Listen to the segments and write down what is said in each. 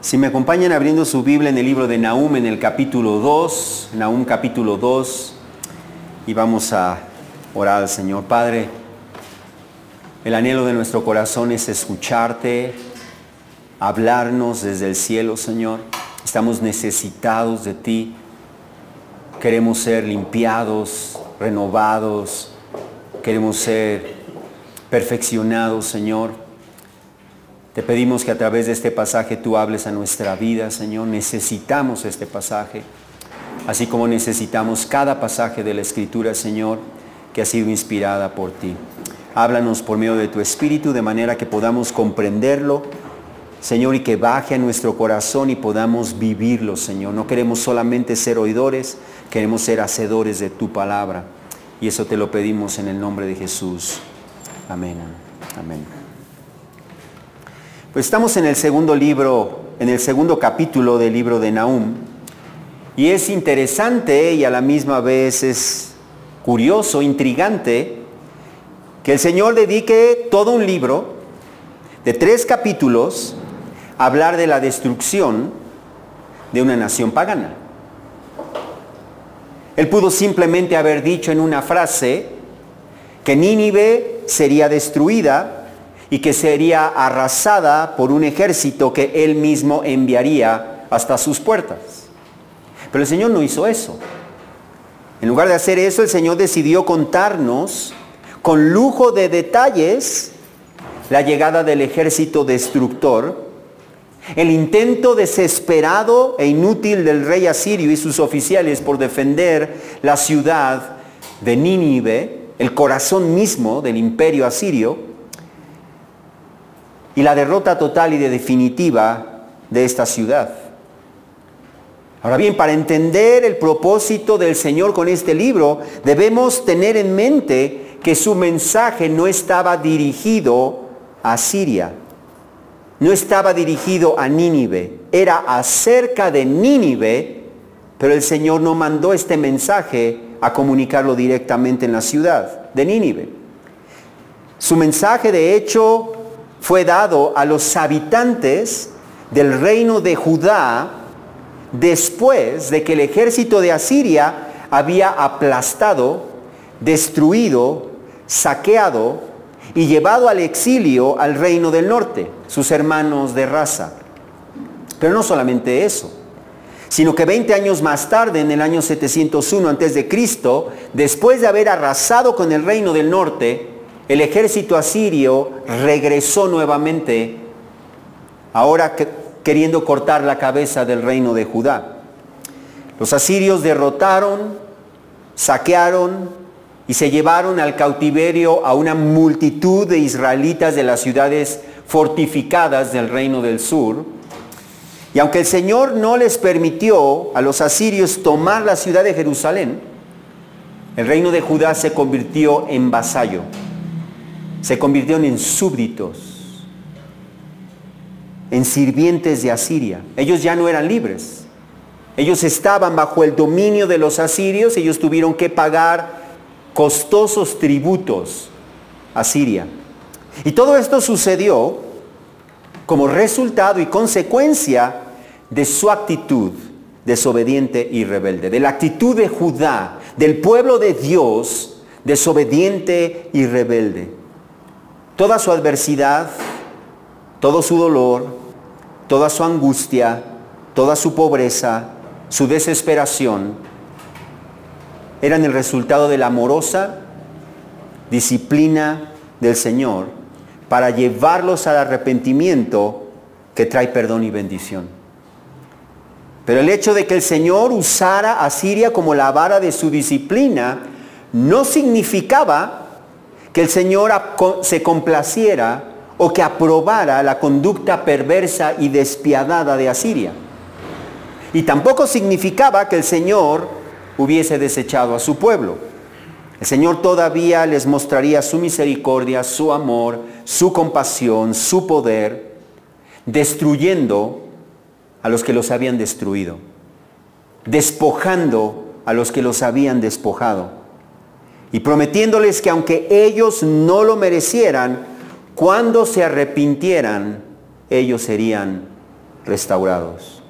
Si me acompañan abriendo su Biblia en el libro de Nahum, en el capítulo 2, Nahum capítulo 2, y vamos a orar al Señor. Padre, el anhelo de nuestro corazón es escucharte, hablarnos desde el cielo, Señor. Estamos necesitados de ti, queremos ser limpiados, renovados, queremos ser perfeccionados, Señor. Te pedimos que a través de este pasaje tú hables a nuestra vida, Señor. Necesitamos este pasaje, así como necesitamos cada pasaje de la Escritura, Señor, que ha sido inspirada por ti. Háblanos por medio de tu Espíritu, de manera que podamos comprenderlo, Señor, y que baje a nuestro corazón y podamos vivirlo, Señor. No queremos solamente ser oidores, queremos ser hacedores de tu palabra. Y eso te lo pedimos en el nombre de Jesús. Amén. Amén. Pues estamos en el segundo libro, en el segundo capítulo del libro de Nahum, y es interesante y a la misma vez es curioso, intrigante, que el Señor dedique todo un libro de 3 capítulos a hablar de la destrucción de una nación pagana. Él pudo simplemente haber dicho en una frase que Nínive sería destruida y que sería arrasada por un ejército que él mismo enviaría hasta sus puertas. Pero el Señor no hizo eso. En lugar de hacer eso, el Señor decidió contarnos con lujo de detalles la llegada del ejército destructor, el intento desesperado e inútil del rey asirio y sus oficiales por defender la ciudad de Nínive, el corazón mismo del imperio asirio, y la derrota total y definitiva de esta ciudad. Ahora bien, para entender el propósito del Señor con este libro, debemos tener en mente que su mensaje no estaba dirigido a Siria, no estaba dirigido a Nínive, era acerca de Nínive, pero el Señor no mandó este mensaje a comunicarlo directamente en la ciudad de Nínive. Su mensaje, de hecho, fue dado a los habitantes del reino de Judá después de que el ejército de Asiria había aplastado, destruido, saqueado y llevado al exilio al reino del norte, sus hermanos de raza. Pero no solamente eso, sino que 20 años más tarde, en el año 701 a.C., después de haber arrasado con el reino del norte, el ejército asirio regresó nuevamente, ahora queriendo cortar la cabeza del reino de Judá. Los asirios derrotaron, saquearon y se llevaron al cautiverio a una multitud de israelitas de las ciudades fortificadas del reino del sur. Y aunque el Señor no les permitió a los asirios tomar la ciudad de Jerusalén, el reino de Judá se convirtió en vasallo. Se convirtieron en súbditos, en sirvientes de Asiria. Ellos ya no eran libres. Ellos estaban bajo el dominio de los asirios. Ellos tuvieron que pagar costosos tributos a Siria. Y todo esto sucedió como resultado y consecuencia de su actitud desobediente y rebelde, de la actitud de Judá, del pueblo de Dios desobediente y rebelde. Toda su adversidad, todo su dolor, toda su angustia, toda su pobreza, su desesperación, eran el resultado de la amorosa disciplina del Señor para llevarlos al arrepentimiento que trae perdón y bendición. Pero el hecho de que el Señor usara a Siria como la vara de su disciplina no significaba que el Señor se complaciera o que aprobara la conducta perversa y despiadada de Asiria. Y tampoco significaba que el Señor hubiese desechado a su pueblo. El Señor todavía les mostraría su misericordia, su amor, su compasión, su poder, destruyendo a los que los habían destruido, despojando a los que los habían despojado, y prometiéndoles que aunque ellos no lo merecieran, cuando se arrepintieran, ellos serían restaurados.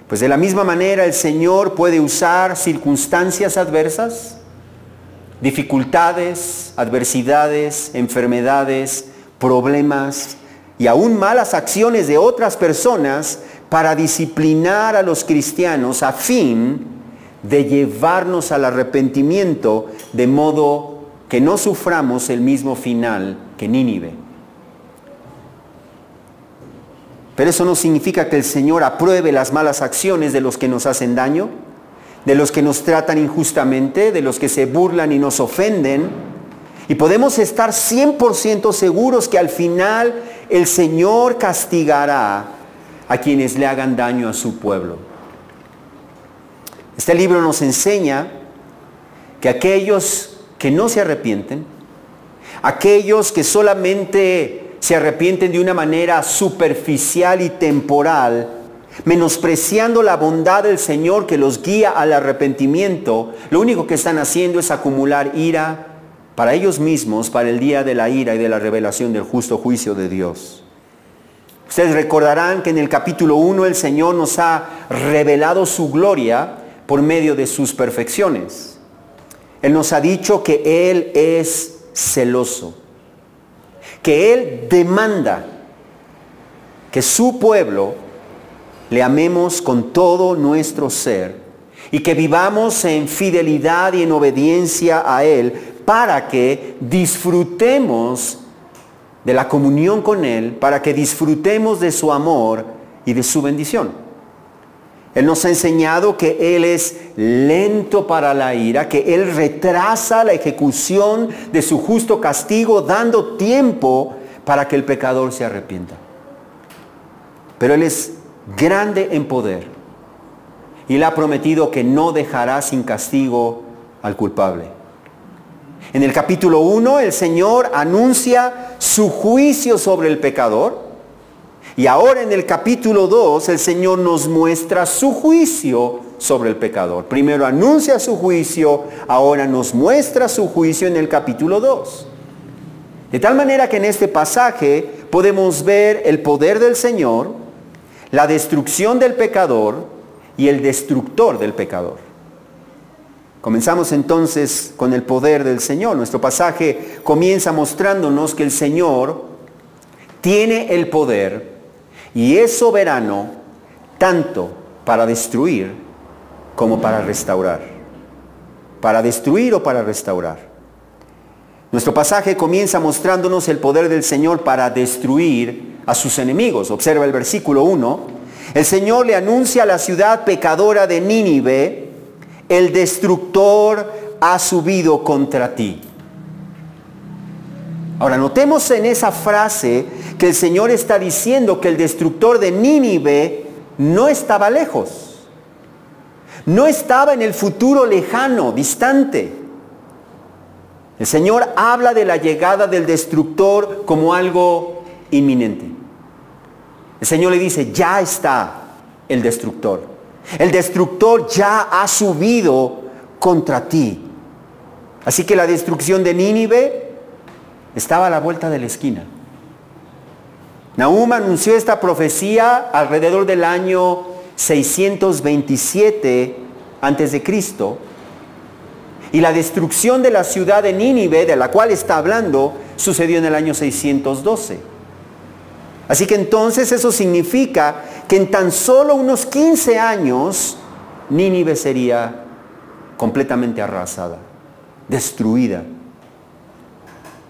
Pues de la misma manera el Señor puede usar circunstancias adversas, dificultades, adversidades, enfermedades, problemas y aún malas acciones de otras personas para disciplinar a los cristianos a fin de llevarnos al arrepentimiento, de modo que no suframos el mismo final que Nínive. Pero eso no significa que el Señor apruebe las malas acciones de los que nos hacen daño, de los que nos tratan injustamente, de los que se burlan y nos ofenden. Y podemos estar 100% seguros que al final el Señor castigará a quienes le hagan daño a su pueblo. Este libro nos enseña que aquellos que no se arrepienten, aquellos que solamente se arrepienten de una manera superficial y temporal, menospreciando la bondad del Señor que los guía al arrepentimiento, lo único que están haciendo es acumular ira para ellos mismos, para el día de la ira y de la revelación del justo juicio de Dios. Ustedes recordarán que en el capítulo 1 el Señor nos ha revelado su gloria por medio de sus perfecciones. Él nos ha dicho que Él es celoso, que Él demanda que su pueblo le amemos con todo nuestro ser y que vivamos en fidelidad y en obediencia a Él para que disfrutemos de la comunión con Él, para que disfrutemos de su amor y de su bendición. Él nos ha enseñado que Él es lento para la ira, que Él retrasa la ejecución de su justo castigo, dando tiempo para que el pecador se arrepienta. Pero Él es grande en poder y le ha prometido que no dejará sin castigo al culpable. En el capítulo 1 el Señor anuncia su juicio sobre el pecador. Y ahora en el capítulo 2 el Señor nos muestra su juicio sobre el pecador. Primero anuncia su juicio, ahora nos muestra su juicio en el capítulo 2. De tal manera que en este pasaje podemos ver el poder del Señor, la destrucción del pecador y el destructor del pecador. Comenzamos entonces con el poder del Señor. Nuestro pasaje comienza mostrándonos que el Señor tiene el poder y es soberano tanto para destruir como para restaurar. Para destruir o para restaurar. Nuestro pasaje comienza mostrándonos el poder del Señor para destruir a sus enemigos. Observa el versículo 1. El Señor le anuncia a la ciudad pecadora de Nínive: el destructor ha subido contra ti. Ahora notemos en esa frase que el Señor está diciendo que el destructor de Nínive no estaba lejos. No estaba en el futuro lejano, distante. El Señor habla de la llegada del destructor como algo inminente. El Señor le dice: ya está el destructor. El destructor ya ha subido contra ti. Así que la destrucción de Nínive estaba a la vuelta de la esquina. Nahum anunció esta profecía alrededor del año 627 a.C. Y la destrucción de la ciudad de Nínive, de la cual está hablando, sucedió en el año 612. Así que entonces eso significa que en tan solo unos 15 años, Nínive sería completamente arrasada, destruida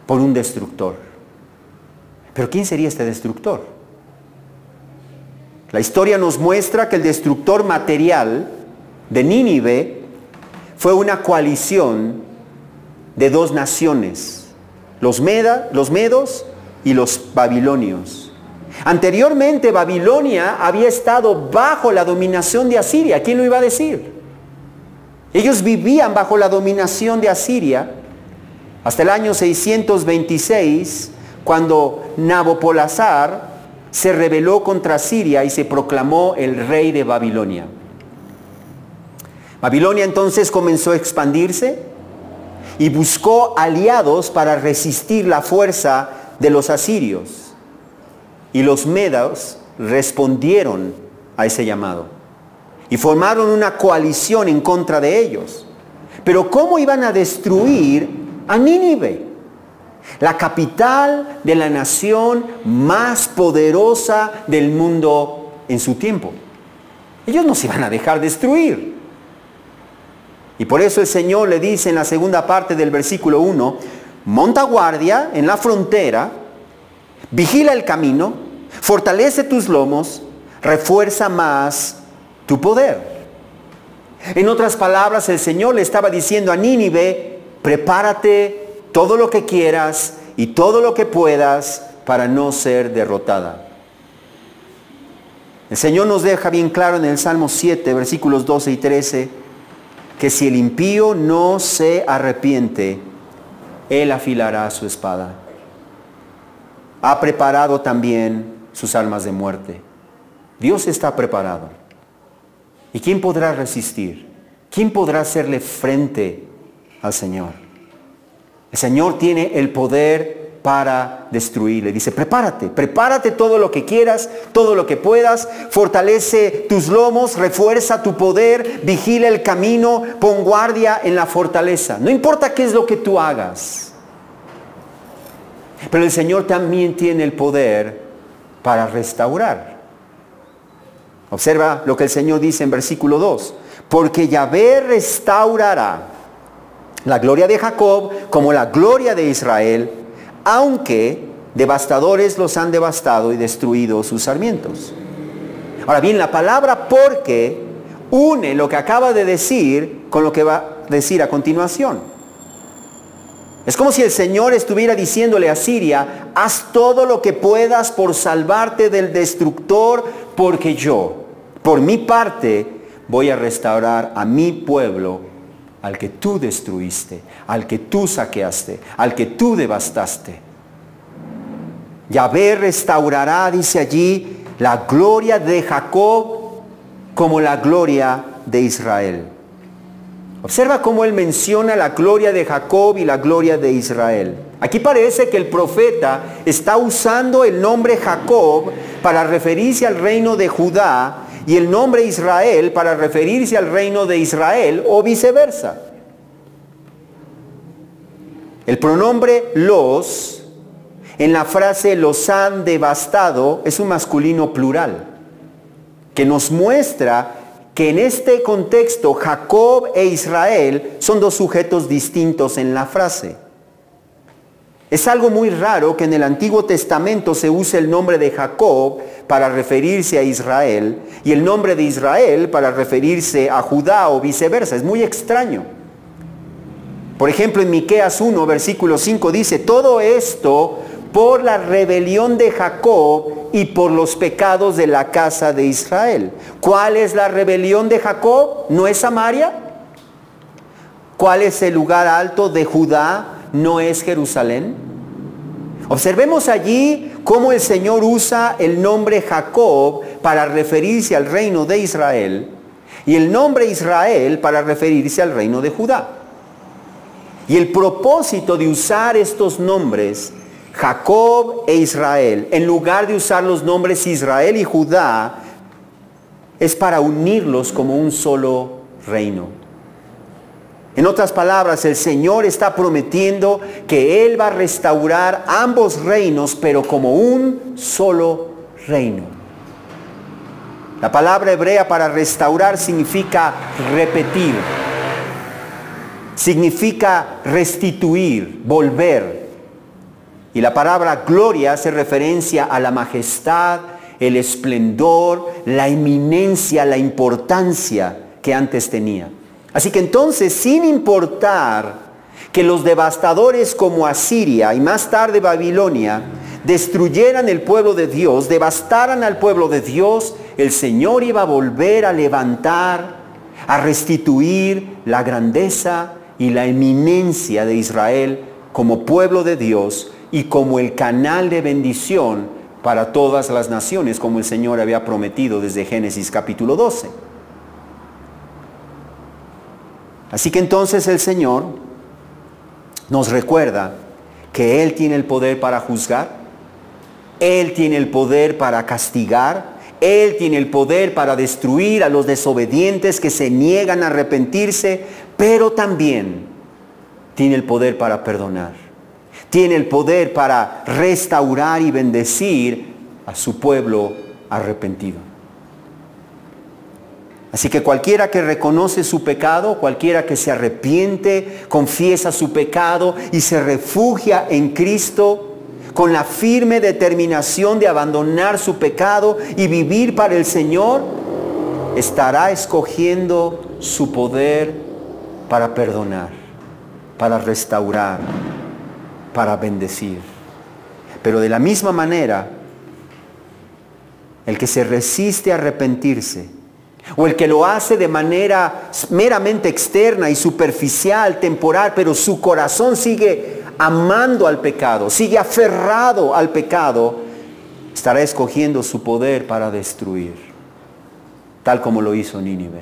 por un destructor. Pero ¿quién sería este destructor? La historia nos muestra que el destructor material de Nínive fue una coalición de dos naciones, los medos y los babilonios. Anteriormente Babilonia había estado bajo la dominación de Asiria. ¿Quién lo iba a decir? Ellos vivían bajo la dominación de Asiria hasta el año 626, cuando Nabopolassar se rebeló contra Siria y se proclamó el rey de Babilonia. Babilonia entonces comenzó a expandirse y buscó aliados para resistir la fuerza de los asirios. Y los medos respondieron a ese llamado y formaron una coalición en contra de ellos. Pero ¿cómo iban a destruir a Nínive? La capital de la nación más poderosa del mundo en su tiempo. Ellos no se iban a dejar destruir. Y por eso el Señor le dice en la segunda parte del versículo 1, monta guardia en la frontera, vigila el camino, fortalece tus lomos, refuerza más tu poder. En otras palabras, el Señor le estaba diciendo a Nínive, prepárate todo lo que quieras y todo lo que puedas para no ser derrotada. El Señor nos deja bien claro en el Salmo 7, versículos 12 y 13, que si el impío no se arrepiente, él afilará su espada. Ha preparado también sus armas de muerte. Dios está preparado. ¿Y quién podrá resistir? ¿Quién podrá hacerle frente al Señor? El Señor tiene el poder para destruirle. Dice, prepárate todo lo que quieras, todo lo que puedas, fortalece tus lomos, refuerza tu poder, vigila el camino, pon guardia en la fortaleza. No importa qué es lo que tú hagas. Pero el Señor también tiene el poder para restaurar. Observa lo que el Señor dice en versículo 2. Porque Yahvé restaurará la gloria de Jacob como la gloria de Israel, aunque devastadores los han devastado y destruido sus sarmientos. Ahora bien, la palabra porque une lo que acaba de decir con lo que va a decir a continuación. Es como si el Señor estuviera diciéndole a Siria, haz todo lo que puedas por salvarte del destructor, porque yo, por mi parte, voy a restaurar a mi pueblo, al que tú destruiste, al que tú saqueaste, al que tú devastaste. Yahvé restaurará, dice allí, la gloria de Jacob como la gloria de Israel. Observa cómo él menciona la gloria de Jacob y la gloria de Israel. Aquí parece que el profeta está usando el nombre Jacob para referirse al reino de Judá y el nombre Israel para referirse al reino de Israel o viceversa. El pronombre los en la frase los han devastado es un masculino plural que nos muestra que en este contexto Jacob e Israel son dos sujetos distintos en la frase. Es algo muy raro que en el Antiguo Testamento se use el nombre de Jacob para referirse a Israel y el nombre de Israel para referirse a Judá o viceversa. Es muy extraño. Por ejemplo, en Miqueas 1, versículo 5 dice, todo esto por la rebelión de Jacob y por los pecados de la casa de Israel. ¿Cuál es la rebelión de Jacob? ¿No es Samaria? ¿Cuál es el lugar alto de Judá? ¿No es Jerusalén? Observemos allí cómo el Señor usa el nombre Jacob para referirse al reino de Israel y el nombre Israel para referirse al reino de Judá. Y el propósito de usar estos nombres, Jacob e Israel, en lugar de usar los nombres Israel y Judá, es para unirlos como un solo reino. En otras palabras, el Señor está prometiendo que Él va a restaurar ambos reinos, pero como un solo reino. La palabra hebrea para restaurar significa repetir, significa restituir, volver. Y la palabra gloria hace referencia a la majestad, el esplendor, la eminencia, la importancia que antes tenía. Así que entonces, sin importar que los devastadores como Asiria y más tarde Babilonia destruyeran el pueblo de Dios, devastaran al pueblo de Dios, el Señor iba a volver a levantar, a restituir la grandeza y la eminencia de Israel como pueblo de Dios y como el canal de bendición para todas las naciones, como el Señor había prometido desde Génesis capítulo 12. Así que entonces el Señor nos recuerda que Él tiene el poder para juzgar, Él tiene el poder para castigar. Él tiene el poder para destruir a los desobedientes que se niegan a arrepentirse, pero también tiene el poder para perdonar. Tiene el poder para restaurar y bendecir a su pueblo arrepentido. Así que cualquiera que reconoce su pecado, cualquiera que se arrepiente, confiesa su pecado y se refugia en Cristo con la firme determinación de abandonar su pecado y vivir para el Señor, estará escogiendo su poder para perdonar, para restaurar, para bendecir. Pero de la misma manera, el que se resiste a arrepentirse, o el que lo hace de manera meramente externa y superficial, temporal, pero su corazón sigue amando al pecado, sigue aferrado al pecado, estará escogiendo su poder para destruir, tal como lo hizo Nínive.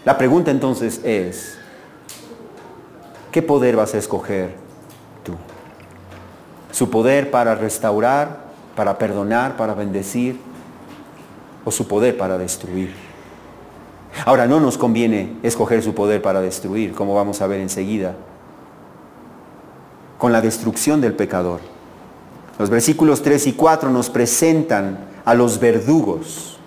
La pregunta entonces es, ¿qué poder vas a escoger tú? ¿Su poder para restaurar, para perdonar, para bendecir? ¿O su poder para destruir? Ahora, no nos conviene escoger su poder para destruir, como vamos a ver enseguida, con la destrucción del pecador. Los versículos 3 y 4 nos presentan a los verdugos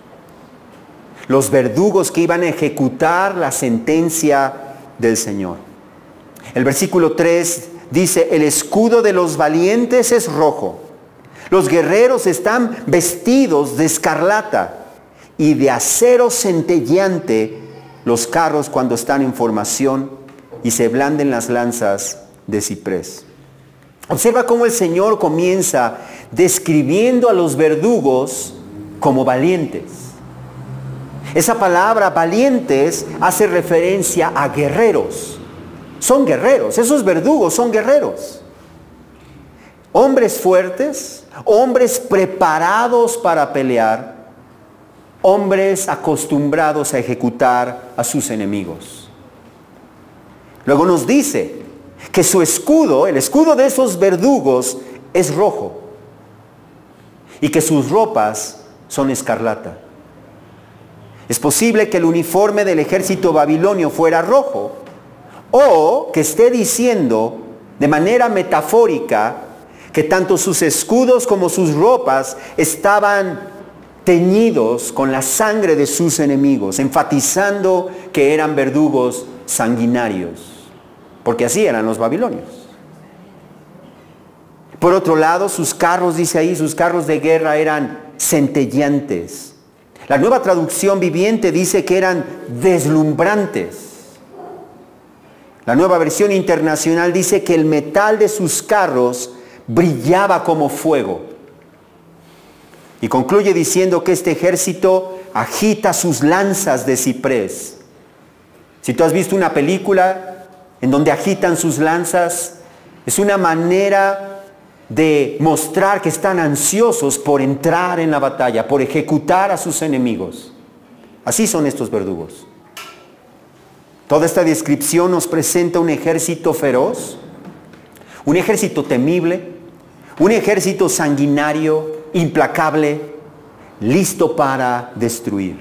que iban a ejecutar la sentencia del Señor. El versículo 3 dice, el escudo de los valientes es rojo, los guerreros están vestidos de escarlata, y de acero centelleante los carros cuando están en formación, y se blanden las lanzas de ciprés. Observa cómo el Señor comienza describiendo a los verdugos como valientes. Esa palabra valientes hace referencia a guerreros. Son guerreros, esos verdugos son guerreros. Hombres fuertes, hombres preparados para pelear, hombres acostumbrados a ejecutar a sus enemigos. Luego nos dice que su escudo, el escudo de esos verdugos, es rojo y que sus ropas son escarlata. Es posible que el uniforme del ejército babilonio fuera rojo, o que esté diciendo de manera metafórica que tanto sus escudos como sus ropas estaban teñidos con la sangre de sus enemigos, enfatizando que eran verdugos sanguinarios, porque así eran los babilonios. Por otro lado, sus carros, dice ahí, sus carros de guerra eran centelleantes. La Nueva Traducción Viviente dice que eran deslumbrantes. La Nueva Versión Internacional dice que el metal de sus carros brillaba como fuego. Y concluye diciendo que este ejército agita sus lanzas de ciprés. Si tú has visto una película en donde agitan sus lanzas, es una manera de mostrar que están ansiosos por entrar en la batalla, por ejecutar a sus enemigos. Así son estos verdugos. Toda esta descripción nos presenta un ejército feroz, un ejército temible, un ejército sanguinario, implacable, listo para destruir.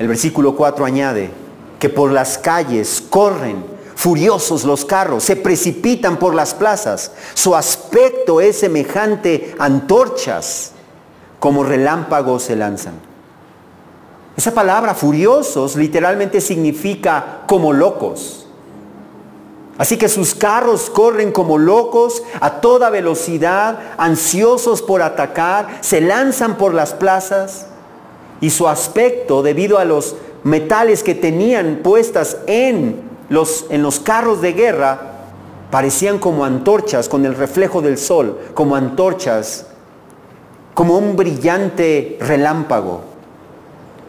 El versículo 4 añade que por las calles corren furiosos los carros, se precipitan por las plazas. Su aspecto es semejante a antorchas, como relámpagos se lanzan. Esa palabra furiosos literalmente significa como locos. Así que sus carros corren como locos a toda velocidad, ansiosos por atacar, se lanzan por las plazas, y su aspecto, debido a los metales que tenían puestas en los carros de guerra, parecían como antorchas con el reflejo del sol, como antorchas, como un brillante relámpago.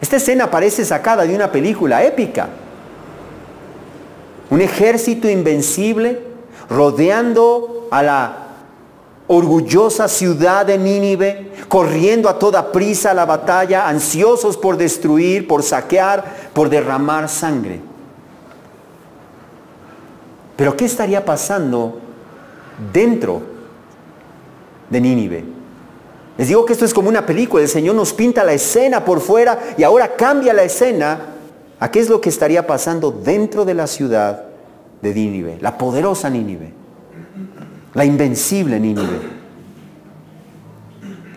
Esta escena parece sacada de una película épica. Un ejército invencible rodeando a la orgullosa ciudad de Nínive, corriendo a toda prisa a la batalla, ansiosos por destruir, por saquear, por derramar sangre. Pero ¿qué estaría pasando dentro de Nínive? Les digo que esto es como una película. El Señor nos pinta la escena por fuera y ahora cambia la escena a qué es lo que estaría pasando dentro de la ciudad de Nínive, la poderosa Nínive, la invencible Nínive.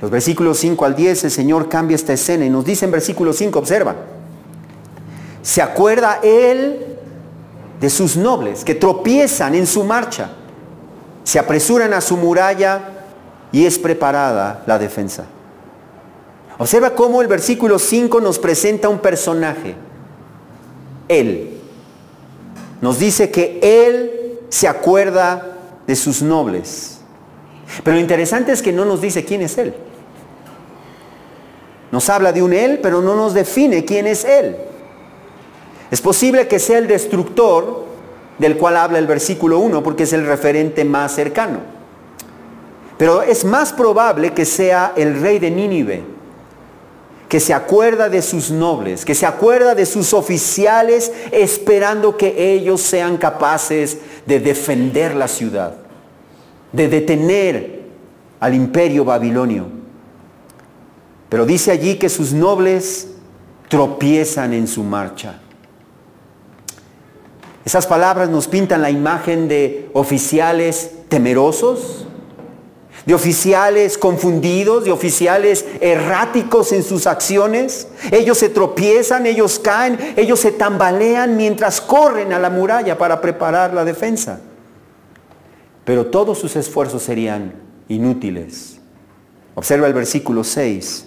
Los versículos 5 al 10, el Señor cambia esta escena y nos dice en versículo 5, observa, se acuerda Él de sus nobles que tropiezan en su marcha, se apresuran a su muralla y es preparada la defensa. Observa cómo el versículo 5 nos presenta un personaje. Él. Nos dice que Él se acuerda de sus nobles. Pero lo interesante es que no nos dice quién es Él. Nos habla de un Él, pero no nos define quién es Él. Es posible que sea el destructor del cual habla el versículo 1, porque es el referente más cercano. Pero es más probable que sea el rey de Nínive, que se acuerda de sus nobles, que se acuerda de sus oficiales, esperando que ellos sean capaces de defender la ciudad, de detener al imperio babilonio. Pero dice allí que sus nobles tropiezan en su marcha. Esas palabras nos pintan la imagen de oficiales temerosos, de oficiales confundidos, de oficiales erráticos en sus acciones. Ellos se tropiezan, ellos caen, ellos se tambalean mientras corren a la muralla para preparar la defensa. Pero todos sus esfuerzos serían inútiles. Observa el versículo 6.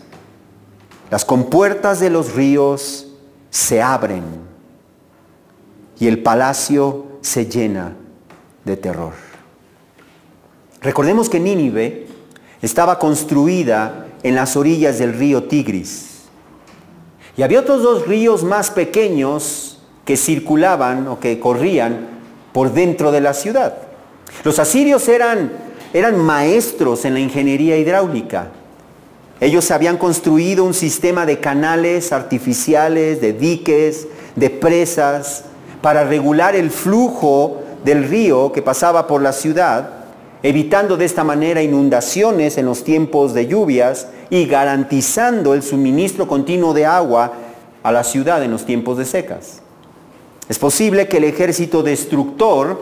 Las compuertas de los ríos se abren y el palacio se llena de terror. Recordemos que Nínive estaba construida en las orillas del río Tigris. Y había otros dos ríos más pequeños que circulaban o que corrían por dentro de la ciudad. Los asirios eran maestros en la ingeniería hidráulica. Ellos habían construido un sistema de canales artificiales, de diques, de presas, para regular el flujo del río que pasaba por la ciudad, evitando de esta manera inundaciones en los tiempos de lluvias y garantizando el suministro continuo de agua a la ciudad en los tiempos de secas. Es posible que el ejército destructor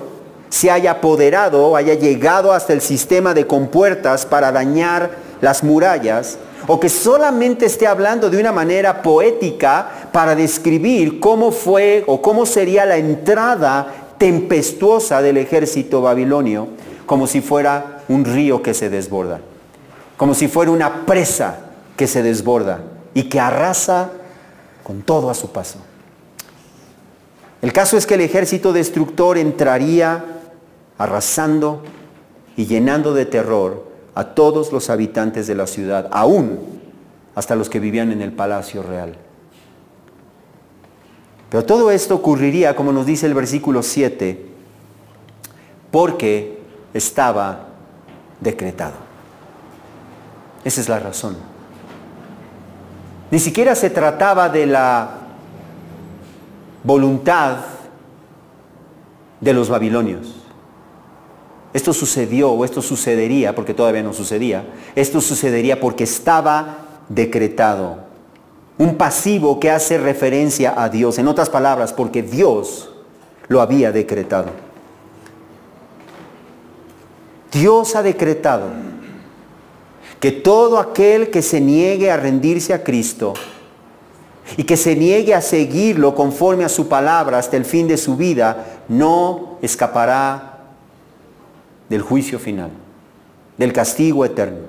se haya apoderado o haya llegado hasta el sistema de compuertas para dañar las murallas, o que solamente esté hablando de una manera poética para describir cómo fue o cómo sería la entrada tempestuosa del ejército babilonio, como si fuera un río que se desborda, como si fuera una presa que se desborda y que arrasa con todo a su paso. El caso es que el ejército destructor entraría arrasando y llenando de terror a todos los habitantes de la ciudad, aún hasta los que vivían en el palacio real. Pero todo esto ocurriría, como nos dice el versículo 7, porque estaba decretado. Esa es la razón. Ni siquiera se trataba de la voluntad de los babilonios. Esto sucedió, o esto sucedería, porque todavía no sucedía, esto sucedería porque estaba decretado. Un pasivo que hace referencia a Dios. En otras palabras, porque Dios lo había decretado. Dios ha decretado que todo aquel que se niegue a rendirse a Cristo y que se niegue a seguirlo conforme a su palabra hasta el fin de su vida, no escapará del juicio final, del castigo eterno.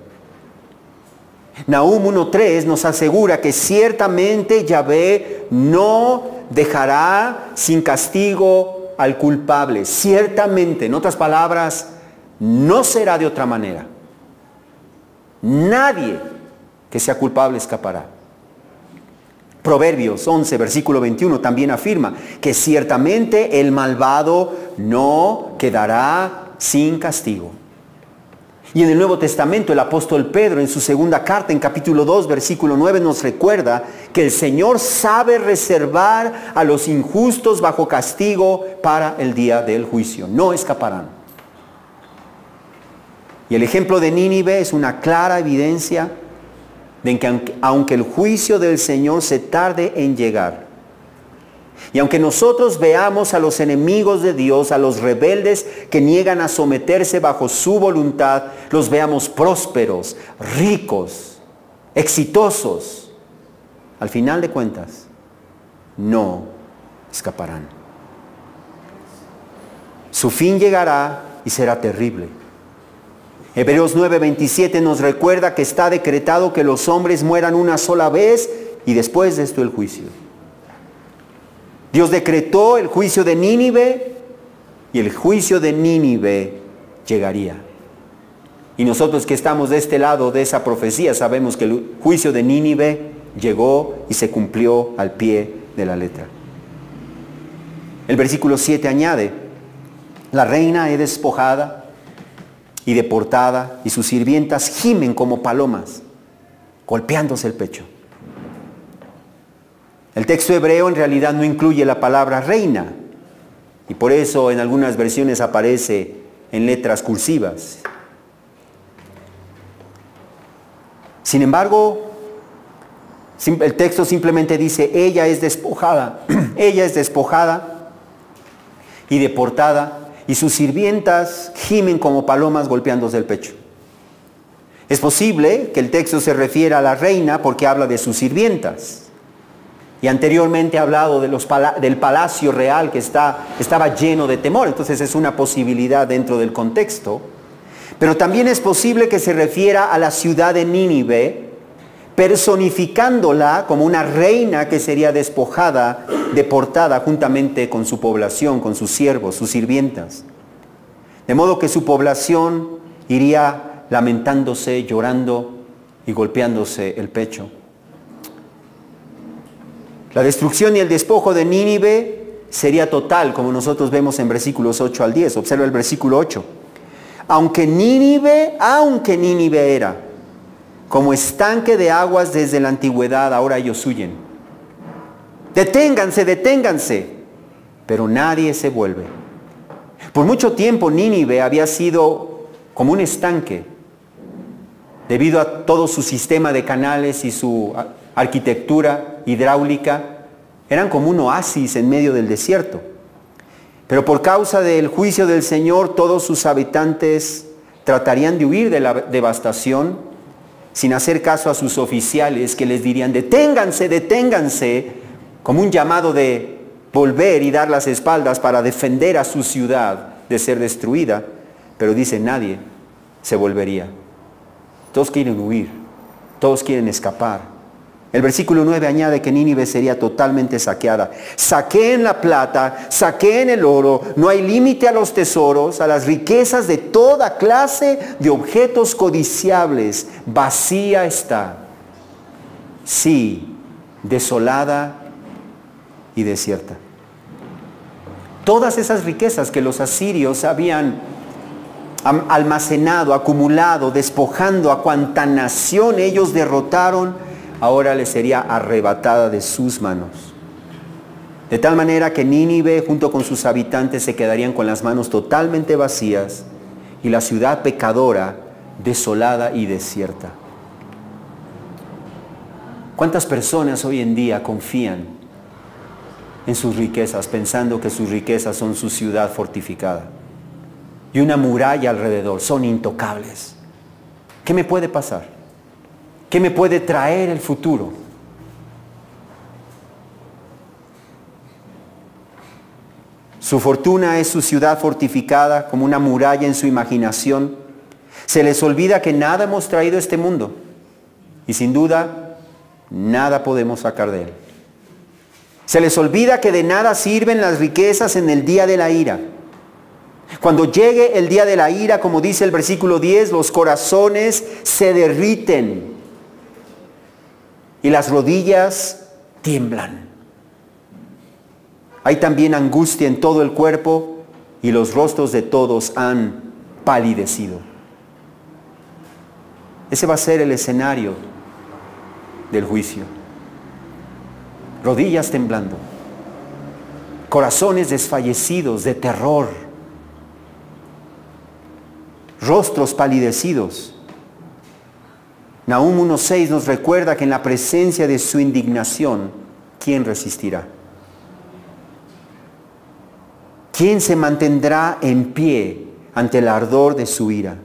Nahum 1:3 nos asegura que ciertamente Yahvé no dejará sin castigo al culpable. Ciertamente, en otras palabras, no será de otra manera. Nadie que sea culpable escapará. Proverbios 11, versículo 21 también afirma que ciertamente el malvado no quedará sin castigo. Y en el Nuevo Testamento el apóstol Pedro en su segunda carta en capítulo 2 versículo 9 nos recuerda que el Señor sabe reservar a los injustos bajo castigo para el día del juicio. No escaparán. Y el ejemplo de Nínive es una clara evidencia de que aunque el juicio del Señor se tarde en llegar, y aunque nosotros veamos a los enemigos de Dios, a los rebeldes que niegan a someterse bajo su voluntad, los veamos prósperos, ricos, exitosos, al final de cuentas, no escaparán. Su fin llegará y será terrible. Hebreos 9:27 nos recuerda que está decretado que los hombres mueran una sola vez y después de esto el juicio. Dios decretó el juicio de Nínive y el juicio de Nínive llegaría. Y nosotros que estamos de este lado de esa profecía sabemos que el juicio de Nínive llegó y se cumplió al pie de la letra. El versículo 7 añade: la reina es despojada y deportada, y sus sirvientas gimen como palomas, golpeándose el pecho. El texto hebreo en realidad no incluye la palabra reina, y por eso en algunas versiones aparece en letras cursivas. Sin embargo, el texto simplemente dice: ella es despojada, ella es despojada y deportada, y sus sirvientas gimen como palomas golpeándose el pecho. Es posible que el texto se refiera a la reina porque habla de sus sirvientas. Y anteriormente ha hablado de del palacio real que estaba lleno de temor. Entonces es una posibilidad dentro del contexto. Pero también es posible que se refiera a la ciudad de Nínive, personificándola como una reina que sería despojada, deportada juntamente con su población, con sus siervos, sus sirvientas. De modo que su población iría lamentándose, llorando y golpeándose el pecho. La destrucción y el despojo de Nínive sería total, como nosotros vemos en versículos 8 al 10. Observa el versículo 8. Aunque Nínive era como estanque de aguas desde la antigüedad, ahora ellos huyen. Deténganse, deténganse. Pero nadie se vuelve. Por mucho tiempo Nínive había sido como un estanque, debido a todo su sistema de canales y su arquitectura hidráulica. Eran como un oasis en medio del desierto. Pero por causa del juicio del Señor, todos sus habitantes tratarían de huir de la devastación, sin hacer caso a sus oficiales que les dirían: deténganse, deténganse, como un llamado de volver y dar las espaldas para defender a su ciudad de ser destruida. Pero dice: nadie se volvería. Todos quieren huir, todos quieren escapar. El versículo 9 añade que Nínive sería totalmente saqueada. Saqueen la plata, saqueen el oro, no hay límite a los tesoros, a las riquezas de toda clase de objetos codiciables. Vacía está. Sí, desolada y desierta. Todas esas riquezas que los asirios habían almacenado, acumulado, despojando a cuanta nación ellos derrotaron, ahora les sería arrebatada de sus manos. De tal manera que Nínive junto con sus habitantes se quedarían con las manos totalmente vacías y la ciudad pecadora, desolada y desierta. ¿Cuántas personas hoy en día confían en sus riquezas, pensando que sus riquezas son su ciudad fortificada y una muralla alrededor? Son intocables. ¿Qué me puede pasar? ¿Qué me puede traer el futuro? Su fortuna es su ciudad fortificada, como una muralla en su imaginación. Se les olvida que nada hemos traído a este mundo y sin duda nada podemos sacar de él. Se les olvida que de nada sirven las riquezas en el día de la ira. Cuando llegue el día de la ira, como dice el versículo 10, los corazones se derriten y las rodillas tiemblan. Hay también angustia en todo el cuerpo y los rostros de todos han palidecido. Ese va a ser el escenario del juicio. Rodillas temblando, corazones desfallecidos de terror, rostros palidecidos. Nahum 1:6 nos recuerda que en la presencia de su indignación, ¿quién resistirá? ¿Quién se mantendrá en pie ante el ardor de su ira?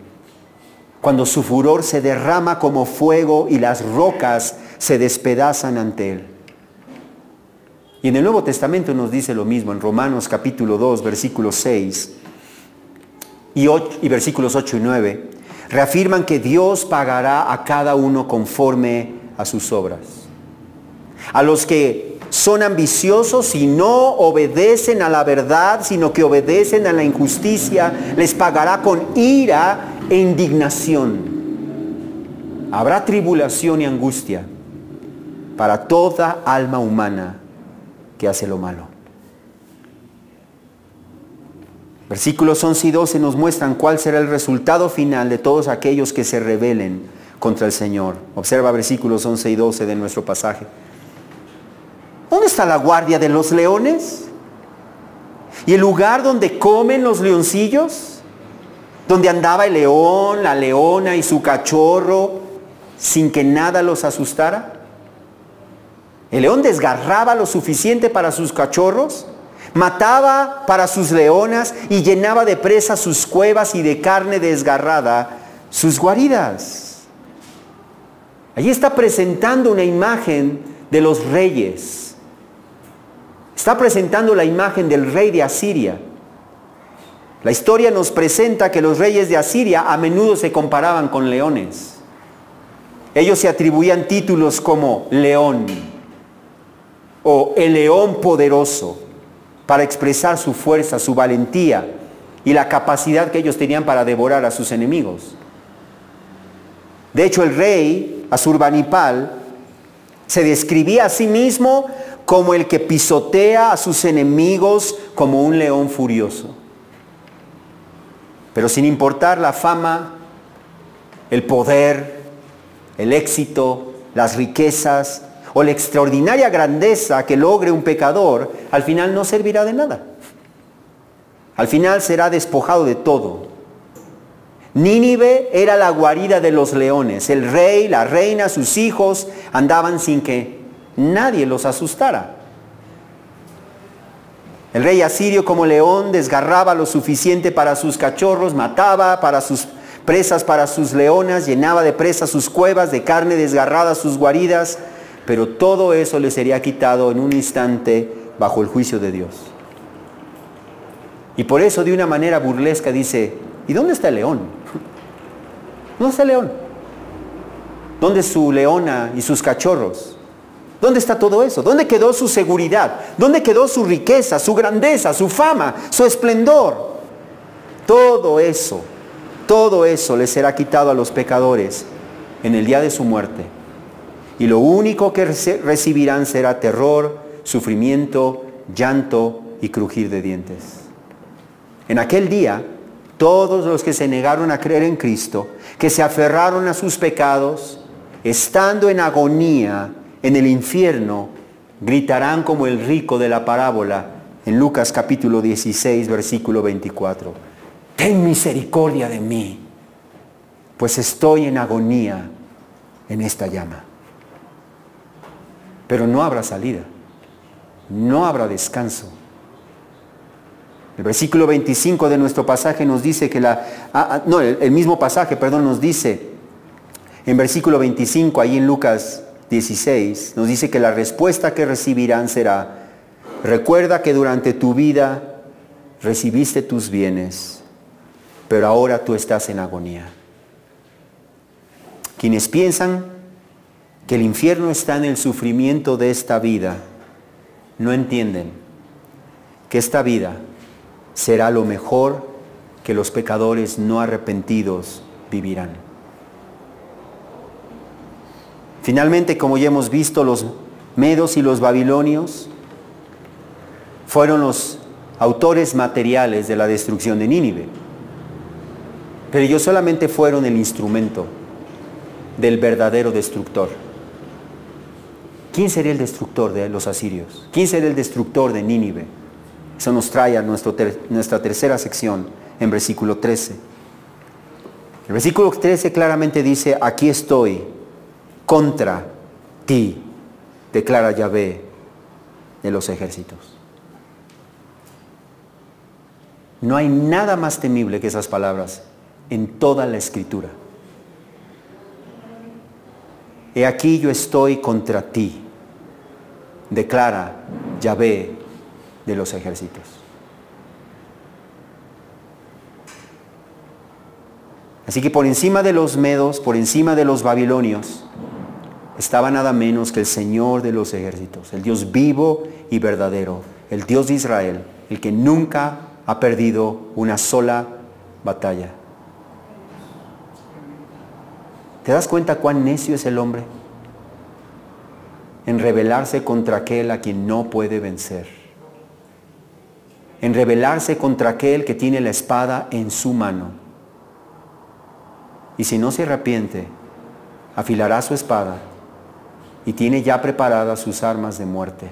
Cuando su furor se derrama como fuego y las rocas se despedazan ante él. Y en el Nuevo Testamento nos dice lo mismo, en Romanos capítulo 2, versículos 6 y versículos 8 y 9, reafirman que Dios pagará a cada uno conforme a sus obras. A los que son ambiciosos y no obedecen a la verdad, sino que obedecen a la injusticia, les pagará con ira e indignación. Habrá tribulación y angustia para toda alma humana que hace lo malo. Versículos 11 y 12 nos muestran cuál será el resultado final de todos aquellos que se rebelen contra el Señor. Observa versículos 11 y 12 de nuestro pasaje. ¿Dónde está la guardia de los leones? ¿Y el lugar donde comen los leoncillos? ¿Donde andaba el león, la leona y su cachorro sin que nada los asustara? El león desgarraba lo suficiente para sus cachorros, mataba para sus leonas y llenaba de presa sus cuevas y de carne desgarrada sus guaridas. Allí está presentando una imagen de los reyes. Está presentando la imagen del rey de Asiria. La historia nos presenta que los reyes de Asiria a menudo se comparaban con leones. Ellos se atribuían títulos como león o el león poderoso para expresar su fuerza, su valentía y la capacidad que ellos tenían para devorar a sus enemigos. De hecho, el rey Asurbanipal se describía a sí mismo como el que pisotea a sus enemigos como un león furioso. Pero sin importar la fama, el poder, el éxito, las riquezas o la extraordinaria grandeza que logre un pecador, al final no servirá de nada. Al final será despojado de todo. Nínive era la guarida de los leones. El rey, la reina, sus hijos andaban sin que nadie los asustara. El rey asirio como león desgarraba lo suficiente para sus cachorros, mataba para sus presas, para sus leonas, llenaba de presas sus cuevas, de carne desgarrada sus guaridas, pero todo eso le sería quitado en un instante bajo el juicio de Dios. Y por eso de una manera burlesca dice, ¿y dónde está el león? ¿Dónde está el león? ¿Dónde su leona y sus cachorros? ¿Dónde está todo eso? ¿Dónde quedó su seguridad? ¿Dónde quedó su riqueza, su grandeza, su fama, su esplendor? Todo eso les será quitado a los pecadores en el día de su muerte. Y lo único que recibirán será terror, sufrimiento, llanto y crujir de dientes. En aquel día, todos los que se negaron a creer en Cristo, que se aferraron a sus pecados, estando en agonía en el infierno, gritarán como el rico de la parábola en Lucas capítulo 16, versículo 24. Ten misericordia de mí, pues estoy en agonía en esta llama. Pero no habrá salida, no habrá descanso. El versículo 25 de nuestro pasaje nos dice que el mismo pasaje, nos dice en versículo 25, ahí en Lucas 16, nos dice que la respuesta que recibirán será: recuerda que durante tu vida recibiste tus bienes, pero ahora tú estás en agonía. Quienes piensan que el infierno está en el sufrimiento de esta vida, no entienden que esta vida será lo mejor que los pecadores no arrepentidos vivirán. Finalmente, como ya hemos visto, los medos y los babilonios fueron los autores materiales de la destrucción de Nínive. Pero ellos solamente fueron el instrumento del verdadero destructor. ¿Quién sería el destructor de los asirios? ¿Quién sería el destructor de Nínive? Eso nos trae a nuestra tercera sección en versículo 13. El versículo 13 claramente dice: aquí estoy, contra ti, declara Yahvé de los ejércitos. No hay nada más temible que esas palabras en toda la Escritura. He aquí yo estoy contra ti, declara Yahvé de los ejércitos. Así que por encima de los medos, por encima de los babilonios, estaba nada menos que el Señor de los ejércitos, el Dios vivo y verdadero, el Dios de Israel, el que nunca ha perdido una sola batalla. ¿Te das cuenta cuán necio es el hombre en rebelarse contra aquel a quien no puede vencer? En rebelarse contra aquel que tiene la espada en su mano. Y si no se arrepiente, afilará su espada y tiene ya preparadas sus armas de muerte.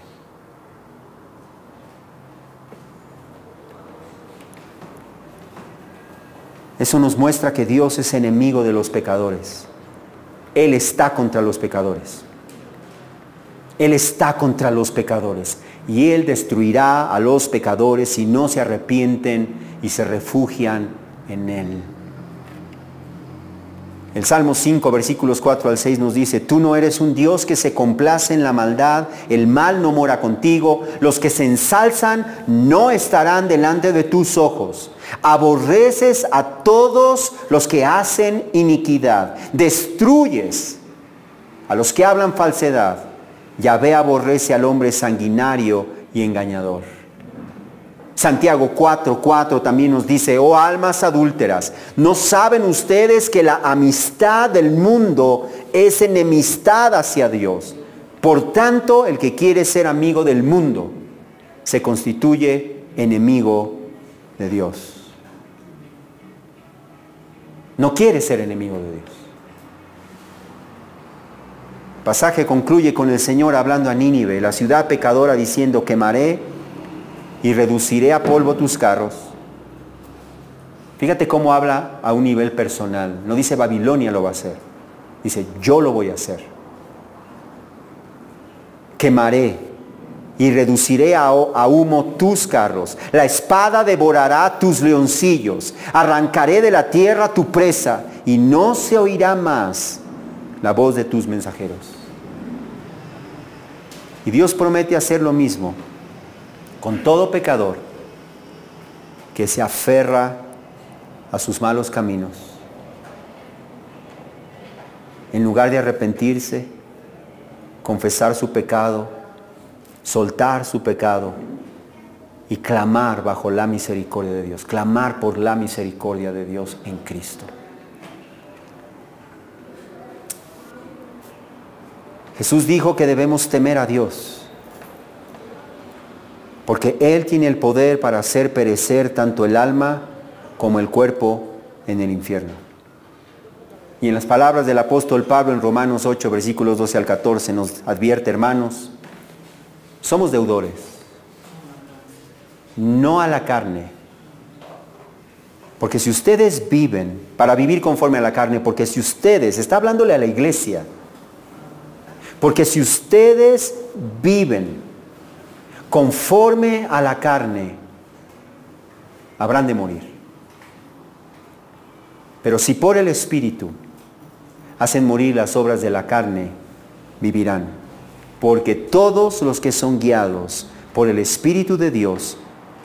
Eso nos muestra que Dios es enemigo de los pecadores. Él está contra los pecadores. Él está contra los pecadores. Y Él destruirá a los pecadores si no se arrepienten y se refugian en Él. El Salmo 5, versículos 4 al 6 nos dice: tú no eres un Dios que se complace en la maldad, el mal no mora contigo, los que se ensalzan no estarán delante de tus ojos. Aborreces a todos los que hacen iniquidad, destruyes a los que hablan falsedad. Yahvé aborrece al hombre sanguinario y engañador. Santiago 4:4 también nos dice: oh almas adúlteras, ¿no saben ustedes que la amistad del mundo es enemistad hacia Dios? Por tanto, el que quiere ser amigo del mundo se constituye enemigo de Dios. No quiere ser enemigo de Dios. El pasaje concluye con el Señor hablando a Nínive, la ciudad pecadora, diciendo: quemaré y reduciré a polvo tus carros. Fíjate cómo habla a un nivel personal. No dice Babilonia lo va a hacer. Dice: yo lo voy a hacer. Quemaré y reduciré a humo tus carros. La espada devorará tus leoncillos. Arrancaré de la tierra tu presa y no se oirá más la voz de tus mensajeros. Y Dios promete hacer lo mismo con todo pecador que se aferra a sus malos caminos. En lugar de arrepentirse, confesar su pecado, soltar su pecado y clamar bajo la misericordia de Dios, clamar por la misericordia de Dios en Cristo. Jesús dijo que debemos temer a Dios, porque Él tiene el poder para hacer perecer tanto el alma como el cuerpo en el infierno. Y en las palabras del apóstol Pablo en Romanos 8, versículos 12 al 14, nos advierte: hermanos, somos deudores, no a la carne. Porque si ustedes viven, para vivir conforme a la carne, porque si ustedes, está hablándole a la iglesia, porque si ustedes viven conforme a la carne, habrán de morir. Pero si por el Espíritu hacen morir las obras de la carne, vivirán. Porque todos los que son guiados por el Espíritu de Dios,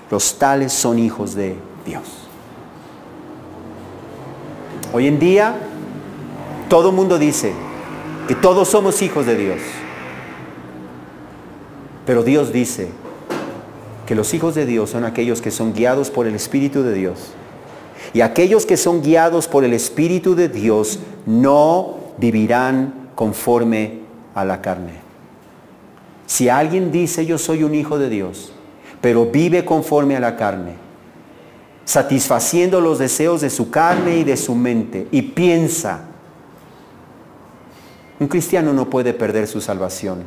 los tales son hijos de Dios. Hoy en día, todo el mundo dice que todos somos hijos de Dios. Pero Dios dice que los hijos de Dios son aquellos que son guiados por el Espíritu de Dios. Y aquellos que son guiados por el Espíritu de Dios no vivirán conforme a la carne. Si alguien dice: yo soy un hijo de Dios, pero vive conforme a la carne, satisfaciendo los deseos de su carne y de su mente, y piensa, un cristiano no puede perder su salvación.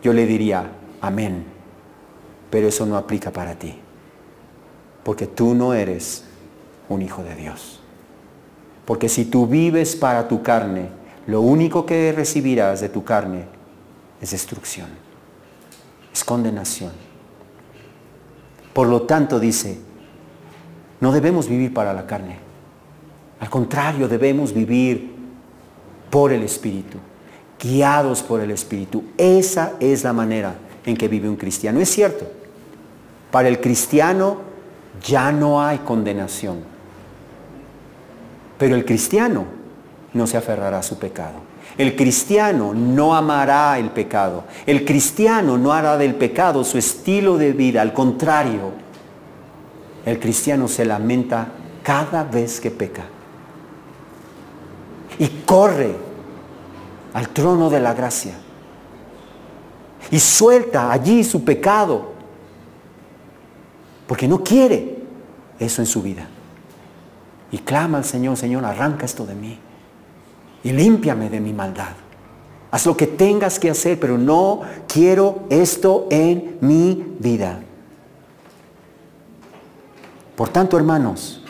Yo le diría: amén, pero eso no aplica para ti, porque tú no eres un hijo de Dios. Porque si tú vives para tu carne, lo único que recibirás de tu carne es destrucción, es condenación. Por lo tanto, dice, no debemos vivir para la carne. Al contrario, debemos vivir por el Espíritu, guiados por el Espíritu. Esa es la manera en que vive un cristiano. Es cierto, para el cristiano ya no hay condenación, pero el cristiano no se aferrará a su pecado. El cristiano no amará el pecado. El cristiano no hará del pecado su estilo de vida. Al contrario, el cristiano se lamenta cada vez que peca y corre al trono de la gracia y suelta allí su pecado porque no quiere eso en su vida. Y clama al Señor: Señor, arranca esto de mí y límpiame de mi maldad. Haz lo que tengas que hacer, pero no quiero esto en mi vida. Por tanto, hermanos,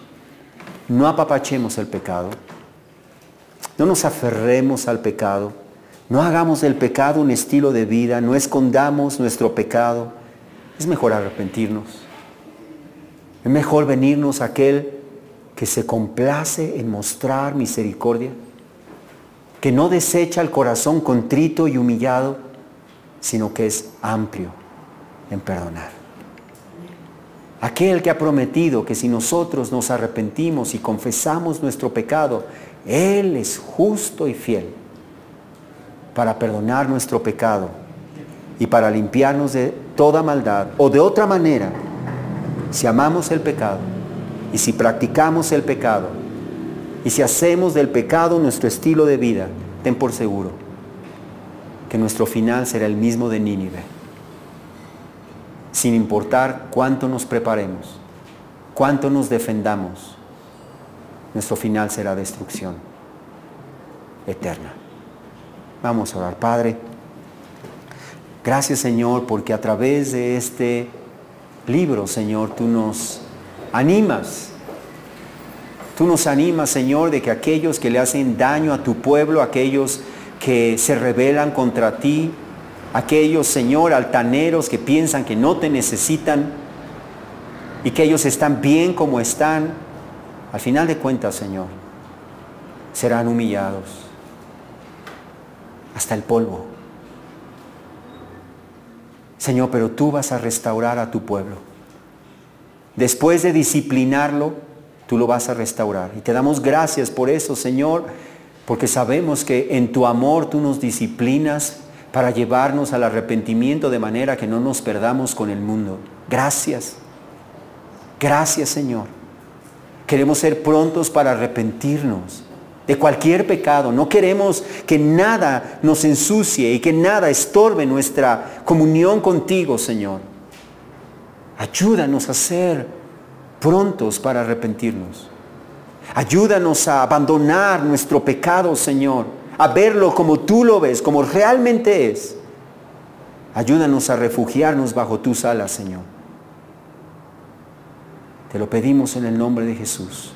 no apapachemos el pecado, no nos aferremos al pecado, no hagamos del pecado un estilo de vida, no escondamos nuestro pecado. Es mejor arrepentirnos, es mejor venirnos a aquel que se complace en mostrar misericordia, que no desecha el corazón contrito y humillado, sino que es amplio en perdonar. Aquel que ha prometido que si nosotros nos arrepentimos y confesamos nuestro pecado, Él es justo y fiel para perdonar nuestro pecado y para limpiarnos de toda maldad. O de otra manera, si amamos el pecado y si practicamos el pecado y si hacemos del pecado nuestro estilo de vida, ten por seguro que nuestro final será el mismo de Nínive. Sin importar cuánto nos preparemos, cuánto nos defendamos, nuestro final será destrucción eterna. Vamos a orar. Padre, gracias, Señor, porque a través de este libro, Señor, tú nos animas. Tú nos animas, Señor, de que aquellos que le hacen daño a tu pueblo, aquellos que se rebelan contra ti, aquellos, Señor, altaneros que piensan que no te necesitan y que ellos están bien como están, al final de cuentas, Señor, serán humillados hasta el polvo. Señor, pero tú vas a restaurar a tu pueblo. Después de disciplinarlo, tú lo vas a restaurar. Y te damos gracias por eso, Señor, porque sabemos que en tu amor tú nos disciplinas para llevarnos al arrepentimiento de manera que no nos perdamos con el mundo. Gracias. Gracias, Señor. Queremos ser prontos para arrepentirnos de cualquier pecado. No queremos que nada nos ensucie y que nada estorbe nuestra comunión contigo, Señor. Ayúdanos a ser prontos para arrepentirnos. Ayúdanos a abandonar nuestro pecado, Señor, a verlo como tú lo ves, como realmente es. Ayúdanos a refugiarnos bajo tus alas, Señor. Te lo pedimos en el nombre de Jesús,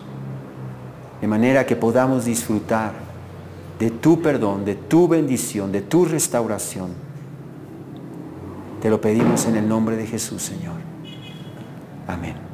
de manera que podamos disfrutar de tu perdón, de tu bendición, de tu restauración. Te lo pedimos en el nombre de Jesús, Señor. Amén.